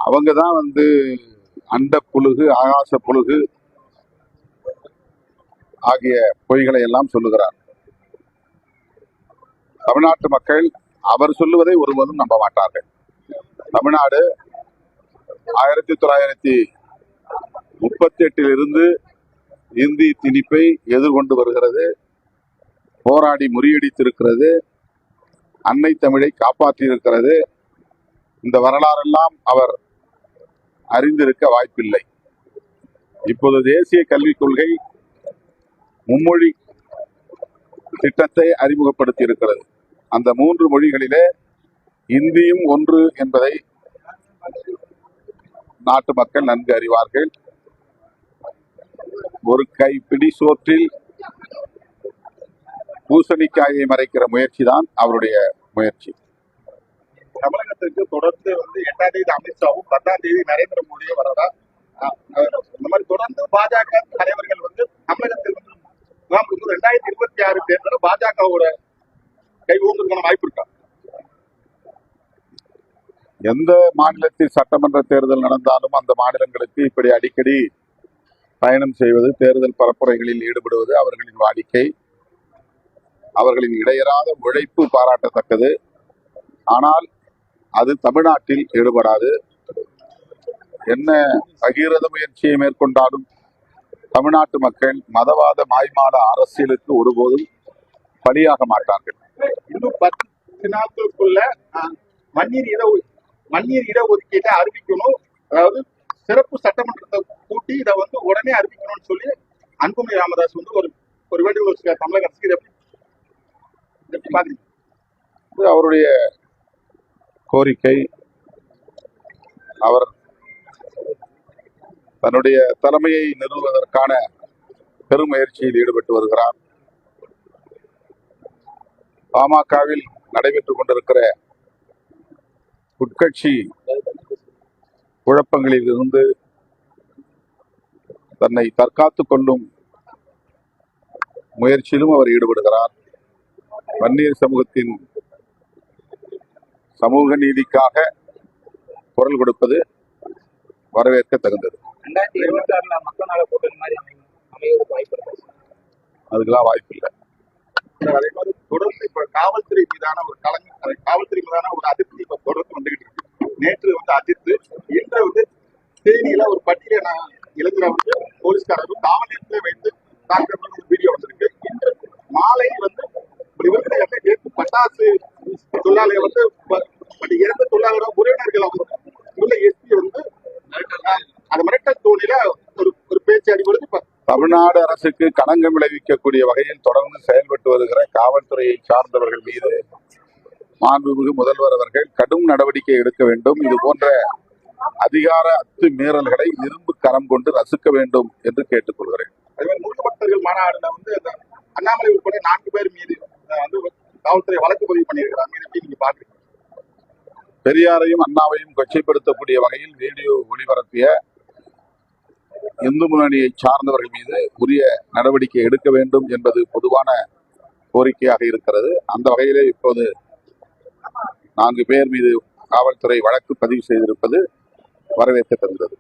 அவங்கதான் அண்ட புழுகு, ஆகாச புழுகு ஆகிய பொய்களை எல்லாம் சொல்லுகிறார். தமிழ்நாட்டு மக்கள் அவர் சொல்லுவதை ஒருவரும் நம்ப மாட்டார்கள். தமிழ்நாடு 1938 இந்தி திணிப்பை எதிர்கொண்டு வருகிறது, போராடி முறியடித்திருக்கிறது, அன்னை தமிழை காப்பாற்றி இருக்கிறது. இந்த வரலாறெல்லாம் அவர் அறிந்திருக்க வாய்ப்பில்லை. இப்போது தேசிய கல்விக் கொள்கை மும்மொழி திட்டத்தை அறிமுகப்படுத்தி இருக்கிறது. அந்த 3 மொழிகளிலே இந்தியும் ஒன்று என்பதை நாட்டு மக்கள் நன்கு அறிவார்கள். ஒரு கைப்பிடி சோற்றில் பூசணிக்காயை மறைக்கிற முயற்சி தான் அவருடைய முயற்சி. தமிழகத்திற்கு தொடர்ந்து 8ஆம் தேதி அமித்ஷாவும் 10ஆம் தேதி நரேந்திர மோடியும் வரதா, இந்த மாதிரி தொடர்ந்து பாஜக தலைவர்கள் தமிழகத்தில் 2026 தேர்தலில் பாஜகவோட கை ஊங்குறதுக்கான வாய்ப்பு இருக்கா? எந்த மாநிலத்தில் சட்டமன்ற தேர்தல் நடந்தாலும் அந்த மாநிலங்களுக்கு இப்படி அடிக்கடி பயணம் செய்வது, தேர்தல் பரப்புரைகளில் ஈடுபடுவது அவர்களின் வாடிக்கை. அவர்களின் இடையறாத உழைப்பு பாராட்டத்தக்கது. ஆனால் அது தமிழ்நாட்டில் ஈடுபடாது. என்ன பகீரத முயற்சியை மேற்கொண்டாலும் தமிழ்நாட்டு மக்கள் மதவாத மாய்மால அரசியலுக்கு ஒருபோதும் பலியாக மாட்டார்கள். இன்னும் 10 நாட்களுக்குள்ள மண்ணிர் இடஒதுக்கீட்டை அறிவிக்கணும், அதாவது சிறப்பு சட்டமன்றத்தை கூட்டி இதை உடனே அறிவிக்கணும்னு சொல்லி அன்புமணி ராமதாஸ் ஒரு வேண்டுகோள் வச்சிருக்காரு தமிழக அரசுக்கு. இது அவருடைய கோரிக்கை. அவர் தன்னுடைய தலைமையை நிறுவுவதற்கான பெருமுயற்சியில் ஈடுபட்டு வருகிறார். பாமகவில் நடைபெற்றுக் கொண்டிருக்கிற உட்கட்சி குழப்பங்களில் இருந்து தன்னை தற்காத்துக் கொள்ளும் முயற்சியிலும் அவர் ஈடுபடுகிறார். வன்னியர் சமூகத்தின் சமூக நீதிக்காக குரல் கொடுப்பது வரவேற்க தகுந்தது. 2026 மக்கள் நல கூட்டணி மாதிரி அமைவதற்கு வாய்ப்பு இருக்கு? அதுக்கெல்லாம் வாய்ப்பு இல்லை. அதே மாதிரி தொடர்ந்து இப்ப காவல்துறை மீதான ஒரு அதிருப்தி தொடர்ந்து வந்துகிட்டு இருக்கு. நேற்று அஜித், இன்று தேனியில ஒரு பட்டியல இளைஞரை போலீஸ்காரர்கள் காவல் நிலையத்திலே வைத்து தாக்கப்பட்ட ஒரு வீடியோ வந்திருக்கு. இன்று மாலை நேற்று பட்டாசு தொழிலாளியை இறந்த தொழிலாளரோட உறவினர்கள் உள்ள எஸ்பி அது மிரட்டல் தோணில ஒரு பேச்சு அடிபடுது. தமிழ்நாடு அரசுக்கு களங்கம் விளைவிக்கக்கூடிய வகையில் தொடர்ந்து செயல்பட்டு வருகிற காவல்துறையை சார்ந்தவர்கள் மீது மாண்புமிகு முதல்வர் அவர்கள் கடும் நடவடிக்கை எடுக்க வேண்டும். இது போன்ற அதிகார அத்துமீறல்களை இரும்பு கரம் கொண்டு ரசிக்க வேண்டும் என்று கேட்டுக்கொள்கிறேன். முருக பக்தர்கள் மாநாடுல அண்ணாமலை உட்பட 4 பேர் மீது காவல்துறை வழக்கு பதிவு பண்ணியிருக்கிறாங்க. நீங்க பாக்குறீங்க? பெரியாரையும் அண்ணாவையும் கொச்சைப்படுத்தக்கூடிய வகையில் வீடியோ ஒளிபரப்பிய இந்து முன்னணியை சார்ந்தவர்கள் மீது உரிய நடவடிக்கை எடுக்க வேண்டும் என்பது பொதுவான கோரிக்கையாக இருக்கிறது. அந்த வகையிலே இப்போது 4 பேர் மீது காவல்துறை வழக்கு பதிவு செய்திருப்பது வரவேற்க தந்தது.